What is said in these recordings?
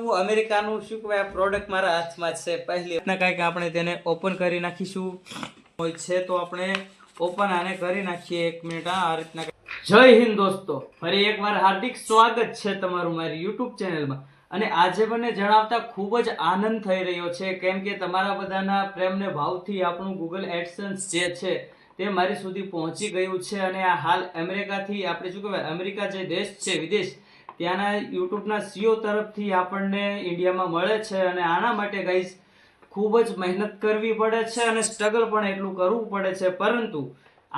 નવું અમેરિકાનું શું કહેવાય પ્રોડક્ટ મારા હાથમાં છે. પહેલી કંઈક આપણે તેને ઓપન કરી નાખીશું હોય છે તો આપણે ઓપન આને કરી નાખીએ. 1 મિનિટ. આ રીતના. જય હિન્દ દોસ્તો, ફરી એકવાર હાર્દિક સ્વાગત છે તમારું મારી YouTube ચેનલમાં. અને આજે મને જણાવતા ખૂબ જ આનંદ થઈ રહ્યો છે, કેમ કે તમારા બધાના પ્રેમને ભાવથી આપણું Google AdSense જે છે તે મારી સુધી પહોંચી ગયું છે. અને આ હાલ અમેરિકાથી આપણે શું કહેવાય અમેરિકા જે દેશ છે વિદેશ ત્યાંના યુટ્યુબના CEO તરફથી આપણને ઇન્ડિયામાં મળે છે. અને આના માટે ગાઈસ ખૂબ જ મહેનત કરવી પડે છે અને સ્ટ્રગલ પણ એટલું કરવું પડે છે, પરંતુ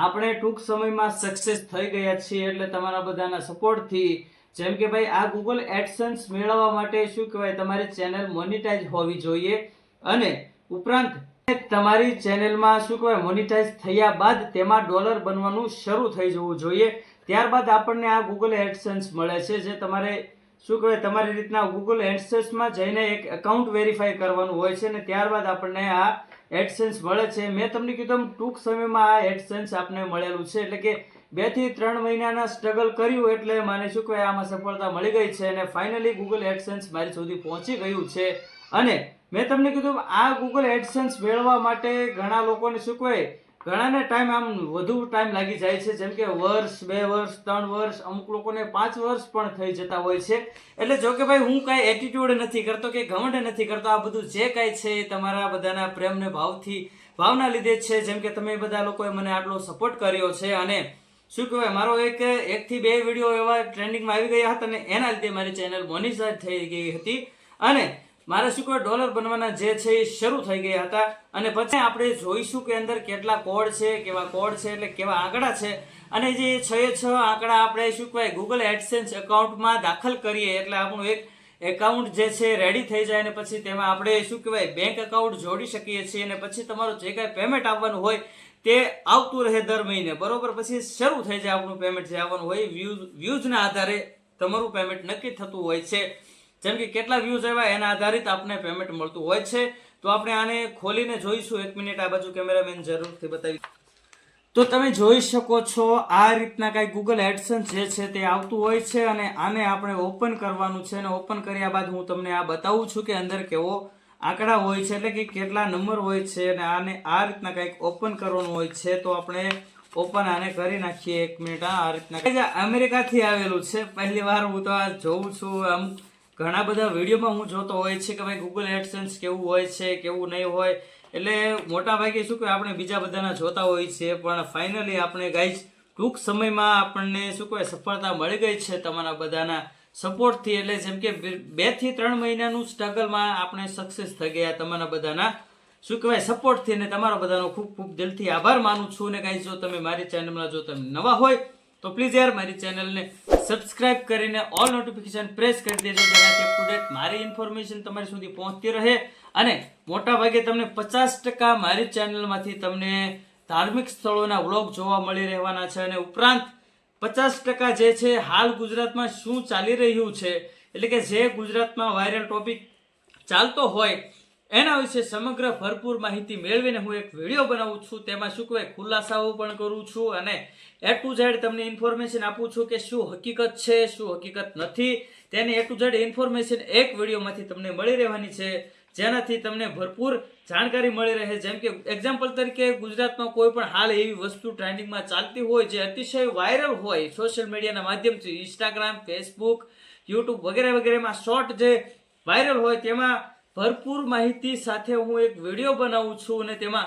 આપણે ટૂંક સમયમાં સક્સેસ થઈ ગયા છીએ. એટલે તમારા બધાના સપોર્ટથી, જેમ કે ભાઈ આ Google AdSense મેળવવા માટે શું કહેવાય તમારી ચેનલ મોનેટાઇઝ હોવી જોઈએ, અને ઉપરાંત તમારી ચેનલમાં શું કહેવાય મોનેટાઇઝ થયા બાદ તેમાં ડોલર બનવાનું શરૂ થઈ જવું જોઈએ. ત્યારબાદ આપણને આ Google AdSense મળે છે, જે તમારે શું કહેવાય તમારી રીતના Google AdSenseમાં જઈને એક એકાઉન્ટ વેરીફાઈ કરવાનું હોય છે, અને ત્યારબાદ આપણને આ AdSense મળે છે. મેં તમને કીધું ટૂંક સમયમાં આ AdSense આપને મળેલું છે, એટલે કે 2 થી 3 મહિનાના સ્ટ્રગલ કર્યું એટલે મને શું કહેવાય આમાં સફળતા મળી ગઈ છે. અને ફાઇનલી Google AdSense મારી સુધી પહોંચી ગયું છે. અને મેં તમને કીધું આ Google AdSense મેળવવા માટે ઘણા લોકોને શું કહેવાય ઘણાને ટાઈમ આમ વધુ ટાઈમ લાગી જાય છે, જેમ કે વર્ષ, 2 વર્ષ, 3 વર્ષ, અમુક લોકોને 5 વર્ષ પણ થઈ જતા હોય છે. એટલે જો કે ભાઈ હું કાંઈ એટીટ્યુડ નથી કરતો કે ઘમંડ નથી કરતો, આ બધું જે કાંઈ છે એ તમારા બધાના પ્રેમને ભાવના લીધે જ છે. જેમ કે તમે બધા લોકોએ મને આટલો સપોર્ટ કર્યો છે, અને શું કહેવાય મારો 1 થી 2 વિડીયો એવા ટ્રેન્ડિંગમાં આવી ગયા હતા, અને એના લીધે મારી ચેનલ મોનેટાઇઝ થઈ ગઈ હતી, અને મારે શું કહેવાય ડોલર બનવાના જે છે એ શરૂ થઈ ગયા હતા. અને પછી આપણે જોઈશું કે અંદર કેટલા કોડ છે, કેવા કોડ છે, એટલે કેવા આંકડા છે, અને જે 6 આંકડા આપણે શું કહેવાય Google AdSense એકાઉન્ટમાં દાખલ કરીએ એટલે આપણું એક એકાઉન્ટ જે છે રેડી થઈ જાય, અને પછી તેમાં આપણે શું કહેવાય બેંક એકાઉન્ટ જોડી શકીએ છીએ, અને પછી તમારું જે કાંઈ પેમેન્ટ આવવાનું હોય તે આવતું રહે દર મહિને, બરોબર. પછી શરૂ થઈ જાય આપણું પેમેન્ટ જે આવવાનું હોય વ્યૂઝના આધારે તમારું પેમેન્ટ નક્કી થતું હોય છે. જેમ કે કેટલા વ્યૂઝ આવ્યા એના આધારિત આપણે પેમેન્ટ મળતું હોય છે. તો આપણે આને ખોલીને જોઈશું. 1 મિનિટ. આ બાજુ કેમેરામેન જરૂરથી બતાવી. તો તમે જોઈ શકો છો આ રીતના કાંઈ Google AdSense જે છે તે આવતું હોય છે, અને આને આપણે ઓપન કરવાનું છે. અને ઓપન કર્યા બાદ હું તમને આ બતાવું છું કે અંદર કેવો આંકડા હોય છે, એટલે કે કેટલા નંબર હોય છે, અને આને આ રીતના કંઈક ઓપન કરવાનું હોય છે. તો આપણે ઓપન આને કરી નાખીએ. 1 મિનિટ. આ રીતના અમેરિકાથી આવેલું છે. પહેલી વાર હું તો આ જોઉં છું. અમુક ઘણા બધા વિડીયોમાં હું જોતો હોય છે કે ભાઈ Google AdSense કેવું હોય છે, કેવું નહીં હોય, એટલે મોટા ભાગે શું કે આપણે બીજા બધાના જોતા હોય છે, પણ ફાઇનલી આપણે ગાઈઝ ટૂંક સમયમાં આપણને શું કહેવાય સફળતા મળી ગઈ છે તમારા બધાના સપોર્ટથી. એટલે જેમ કે 2 થી 3 મહિનાનું સ્ટ્રગલમાં આપણે સક્સેસ થઈ ગયા તમારા બધાના શું કહેવાય સપોર્ટથી, અને તમારા બધાનો ખૂબ ખૂબ દિલથી આભાર માનું છું. ને ગાઈઝ જો તમે મારી ચેનલમાં જો તમે નવા હોય તો પ્લીઝ યાર મારી ચેનલને સબસ્ક્રાઇબ કરીને ઓલ નોટિફિકેશન પ્રેસ કરી દેજો, જેનાથી અપ ટુ ડેટ મારી ઇન્ફોર્મેશન તમારી સુધી પહોંચતી રહે. અને મોટા ભાગે તમને 50% મારી ચેનલમાંથી તમને ધાર્મિક સ્થળોના વ્લોગ જોવા મળી રહેવાના છે, અને ઉપરાંત 50% જે છે હાલ ગુજરાતમાં શું ચાલી રહ્યું છે, એટલે કે જે ગુજરાતમાં વાયરલ ટોપિક ચાલતો હોય એના વિશે સમગ્ર ભરપૂર માહિતી મેળવીને હું એક વિડીયો બનાવું છું. તેમાં શું કહેવાય ખુલાસાઓ પણ કરું છું, અને A to Z તમને ઇન્ફોર્મેશન આપું છું કે શું હકીકત છે, શું હકીકત નથી, તેની A to Z ઇન્ફોર્મેશન એક વિડીયોમાંથી તમને મળી રહેવાની છે, જેનાથી તમને ભરપૂર જાણકારી મળી રહે. જેમ કે એક્ઝામ્પલ તરીકે ગુજરાતમાં કોઈ પણ હાલ એવી વસ્તુ ટ્રેન્ડિંગમાં ચાલતી હોય જે અતિશય વાયરલ હોય સોશિયલ મીડિયાના માધ્યમથી, ઇન્સ્ટાગ્રામ, ફેસબુક, યુટ્યુબ વગેરે વગેરેમાં શોર્ટ જે વાયરલ હોય તેમાં ભરપૂર માહિતી સાથે હું એક વિડીયો બનાવું છું, અને તેમાં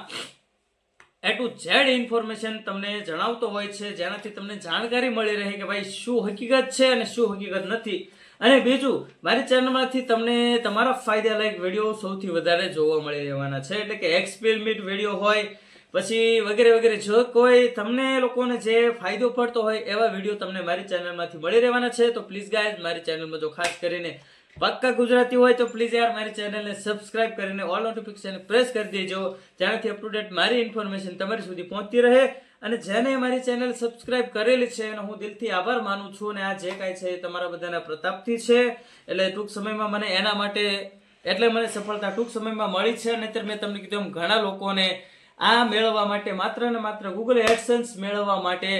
A to Z ઇન્ફોર્મેશન તમને જણાવતો હોય છે, જેનાથી તમને જાણકારી મળી રહે કે ભાઈ શું હકીકત છે અને શું હકીકત નથી. અને બીજું મારી ચેનલમાંથી તમને તમારા ફાયદાલાયક વિડીયો સૌથી વધારે જોવા મળી રહેવાના છે, એટલે કે એક્સપેરિમેન્ટ વિડીયો હોય પછી વગેરે વગેરે, જો કોઈ તમને લોકોને જે ફાયદો પડતો હોય એવા વિડીયો તમને મારી ચેનલમાંથી મળી રહેવાના છે. તો પ્લીઝ ગાઈઝ મારી ચેનલમાં જો ખાસ કરીને પક્કા ગુજરાતી હોય તો પ્લીઝ યાર મારી ચેનલને સબસ્ક્રાઇબ કરીને ઓલ નોટિફિકેશન પ્રેસ કરી દેજો, જેનાથી અપ ટુ ડેટ મારી ઇન્ફોર્મેશન તમારી સુધી પહોંચતી રહે. અને જેને મારી ચેનલ સબસ્ક્રાઇબ કરેલી છે એનો હું દિલથી આભાર માનું છું, અને આ જે કાંઈ છે એ તમારા બધાના પ્રતાપથી છે. એટલે ટૂંક સમયમાં મને એના માટે એટલે મને સફળતા ટૂંક સમયમાં મળી છે. અને મેં તમને કીધું એમ ઘણા લોકોને આ મેળવવા માટે માત્ર ને માત્ર Google AdSense મેળવવા માટે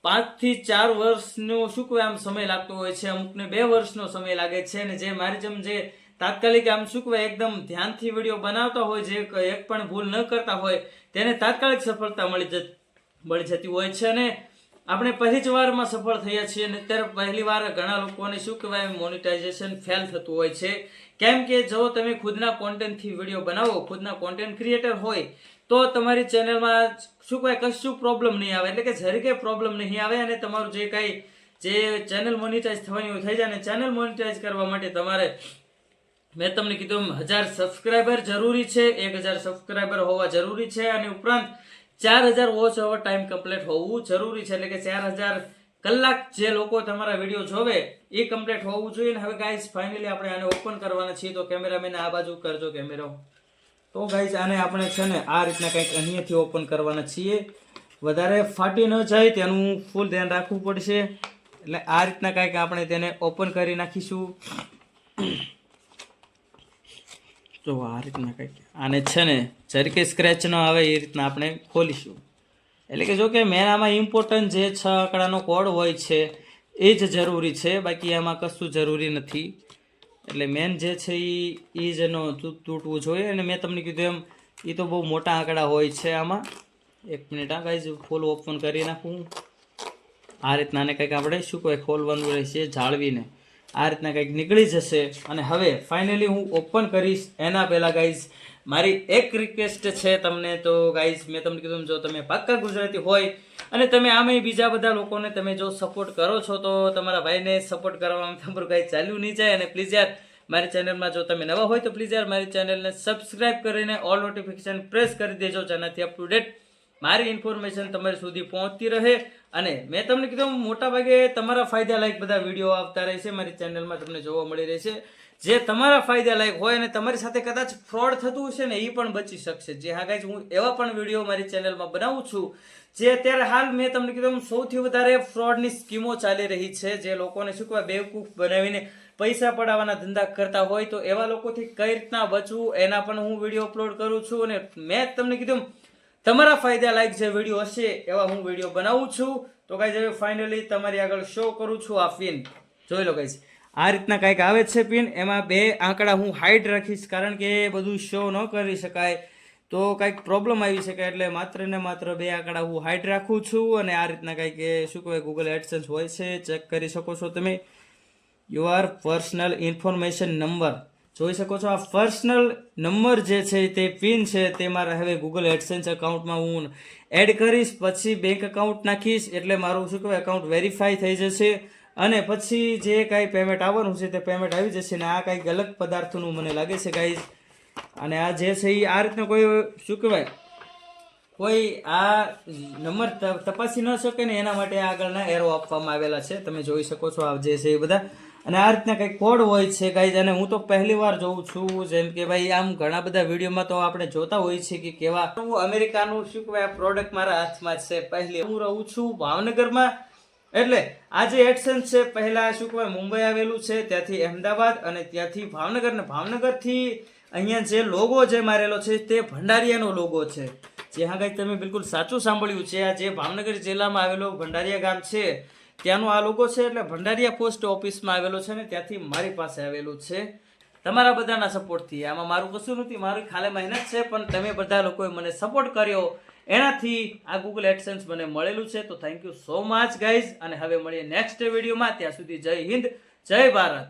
5 થી 4 વર્ષનો શું કહેવાય આમ સમય લાગતો હોય છે, અમુકને 2 વર્ષનો સમય લાગે છે. અને જે મારી જેમ જે તાત્કાલિક આમ શું કહેવાય એકદમ ધ્યાનથી વિડીયો બનાવતા હોય, જે એક પણ ભૂલ ન કરતા હોય તેને તાત્કાલિક સફળતા મળી જતી હોય છે. અને આપણે પહેલી જ વારમાં સફળ થયા છીએ અને અત્યારે પહેલી વાર ઘણા લોકોને શું કહેવાય મોનિટાઇઝેશન ફેલ થતું હોય છે. કેમ કે જો તમે ખુદના કોન્ટેન્ટથી વિડીયો બનાવો, ખુદના કોન્ટેન્ટ ક્રિએટર હોય તો તમારી ચેનલમાં શું કહેવાય કશું પ્રોબ્લેમ નહીં આવે, એટલે કે જરીકે પ્રોબ્લેમ નહીં આવે અને તમારું જે ચેનલ મોનિટાઇઝ થવાની હોય થઈ જાય. અને ચેનલ મોનિટાઇઝ કરવા માટે તમારે મેં તમને કીધું 1000 સબસ્ક્રાઇબર જરૂરી છે, 1000 સબસ્ક્રાઇબર હોવા જરૂરી છે અને ઉપરાંત 4000 વોચ અવર ટાઈમ કમ્પ્લીટ હોવું જરૂરી છે, એટલે કે 4000 કલાક જે લોકો તમારા વિડીયો જોવે એ કમ્પ્લીટ હોવું જોઈએ. ને હવે ગાઈઝ ફાઇનલી આપણે આને ઓપન કરવાના છીએ, તો કેમેરામેન આ બાજુ કરજો કેમેરો. તો ગાઈઝ આને આપણે છે ને આ રીતના કંઈક અહીંયાથી ઓપન કરવાના છીએ, વધારે ફાટી ન જાય તેનું ફૂલ ધ્યાન રાખવું પડશે. એટલે આ રીતના કંઈક આપણે તેને ઓપન કરી નાખીશું. તો આ રીતના કંઈક આને છે ને જરીકે સ્ક્રેચ ન આવે એ રીતના આપણે ખોલીશું. એટલે કે જો કે મેન આમાં ઇમ્પોર્ટન્ટ જે 6 આંકડાનો કોડ હોય છે એ જ જરૂરી છે, બાકી આમાં કશું જરૂરી નથી. એટલે મેન જે છે એ જ એનો તૂટવું જોઈએ. અને મેં તમને કીધું એમ એ તો બહુ મોટા આંકડા હોય છે આમાં. એક મિનિટ આ ગાઈઝ ફૂલ ઓપન કરી નાખું. આ રીતના આને કંઈક આપણે શું કહેવાય ખોલવાનું રહેશે જાળવીને. આ રીતના કંઈક નીકળી જશે. અને હવે ફાઇનલી હું ઓપન કરીશ એના પહેલાં ગાઈઝ મારી એક રિક્વેસ્ટ છે તમને. તો ગાઈઝ મેં તમને કીધું જો તમે પાક્કા ગુજરાતી હોય અને તમે આમે બીજા બધા લોકોને તમે જો સપોર્ટ કરો છો તો તમારા ભાઈને સપોર્ટ કરવામાં તમારું કાંઈ ચાલ્યું નહીં જાય. અને પ્લીઝ યાર મારી ચેનલમાં જો તમે નવા હોય તો પ્લીઝ યાર મારી ચેનલને સબસ્ક્રાઇબ કરીને ઓલ નોટિફિકેશન પ્રેસ કરી દેજો, જેનાથી અપ ટુ ડેટ મારી ઇન્ફોર્મેશન તમારી સુધી પહોંચતી રહે. અને મેં તમને કીધું મોટા ભાગે તમારા ફાયદા લાયક બધા વિડીયો આવતા રહેશે મારી ચેનલમાં, તમને જોવા મળી રહેશે જે તમારા ફાયદા લાયક હોય. અને તમારી સાથે કદાચ ફ્રોડ થતું હશે ને એ પણ બચી શકશે. જે હા ગાઈઝ હું એવા પણ વિડીયો મારી ચેનલમાં બનાવું છું જે અત્યારે હાલ મેં તમને કીધું સૌથી વધારે ફ્રોડની સ્કીમો ચાલી રહી છે, જે લોકોને શું કહેવાય બેવકૂફ બનાવીને પૈસા પડાવવાના ધંધા કરતા હોય. તો એવા લોકોથી કઈ રીતના બચવું એના પણ હું વિડીયો અપલોડ કરું છું. અને મેં તમને કીધું તમારા ફાયદા લાયક જે વિડીયો હશે એવા હું વિડીયો બનાવું છું. તો ગાઈઝ હવે ફાઇનલી તમારી આગળ શો કરું છું આ પિન. જોઈ લો ગાઈઝ આ રીતના કંઈક આવે છે પિન. એમાં 2 આંકડા હું હાઈડ રાખીશ, કારણ કે બધું શો ન કરી શકાય તો કંઈક પ્રોબ્લેમ આવી શકે. એટલે માત્ર ને માત્ર 2 આંકડા હું હાઈડ રાખું છું. અને આ રીતના કંઈક શું કહેવાય ગૂગલ એડસન્સ હોય છે, ચેક કરી શકો છો તમે. યોર પર્સનલ ઇન્ફોર્મેશન નંબર જોઈ શકો છો. આ પર્સનલ નંબર જે છે તે પિન છે તે મારા હવે ગૂગલ એડસન્સ એકાઉન્ટમાં હું એડ કરીશ, પછી બેંક એકાઉન્ટ નાખીશ એટલે મારું શું કહેવાય એકાઉન્ટ વેરીફાઈ થઈ જશે. અને પછી જે કાંઈ પેમેન્ટ આવવાનું છે તે પેમેન્ટ આવી જશે. ને આ કાંઈક અલગ પદાર્થનું મને લાગે છે ગાઈઝ. અને આ જે છે એ આ રીતના કોઈ શું કહેવાય કોઈ આ નંબર તપાસી ન શકે ને એના માટે આગળના એરો આપવામાં આવેલા છે, તમે જોઈ શકો છો. આ જે છે એ બધા અને આ રીતના કંઈક કોડ હોય છે ગાઈઝ. અને હું તો પહેલી વાર જોઉં છું, જેમ કે ભાઈ આમ ઘણા બધા વિડીયોમાં તો આપણે જોતા હોઈએ છીએ કે કેવા અમેરિકાનું શું કહેવાય પ્રોડક્ટ મારા હાથમાં છે. પહેલી હું રહું છું ભાવનગરમાં, એટલે આ જે એડસન્સ છે પહેલા શું કહેવાય મુંબઈ આવેલું છે, ત્યાંથી અમદાવાદ અને ત્યાંથી ભાવનગર. ને ભાવનગરથી અહીંયા જે લોગો જે મારેલો છે તે ભંડારીયાનો લોગો છે. જે હા ગાઈઝ તમે બિલકુલ સાચું સાંભળ્યું છે. આ જે ભાવનગર જિલ્લામાં આવેલો ભંડારીયા ગામ છે ત્યાંનો આ લોગો છે, એટલે ભંડારીયા પોસ્ટ ઓફિસમાં આવેલો છે ને ત્યાંથી મારી પાસે આવેલું છે તમારા બધાના સપોર્ટથી. આમાં મારું કશું નથી, મારી ખાલી મહેનત છે, પણ તમે બધા લોકોએ મને સપોર્ટ કર્યો એનાથી આ ગૂગલ એડસન્સ મને મળેલું છે. તો thank you so much guys. અને હવે મળીએ નેક્સ્ટ વિડીયોમાં. ત્યાં સુધી જય હિન્દ, જય ભારત.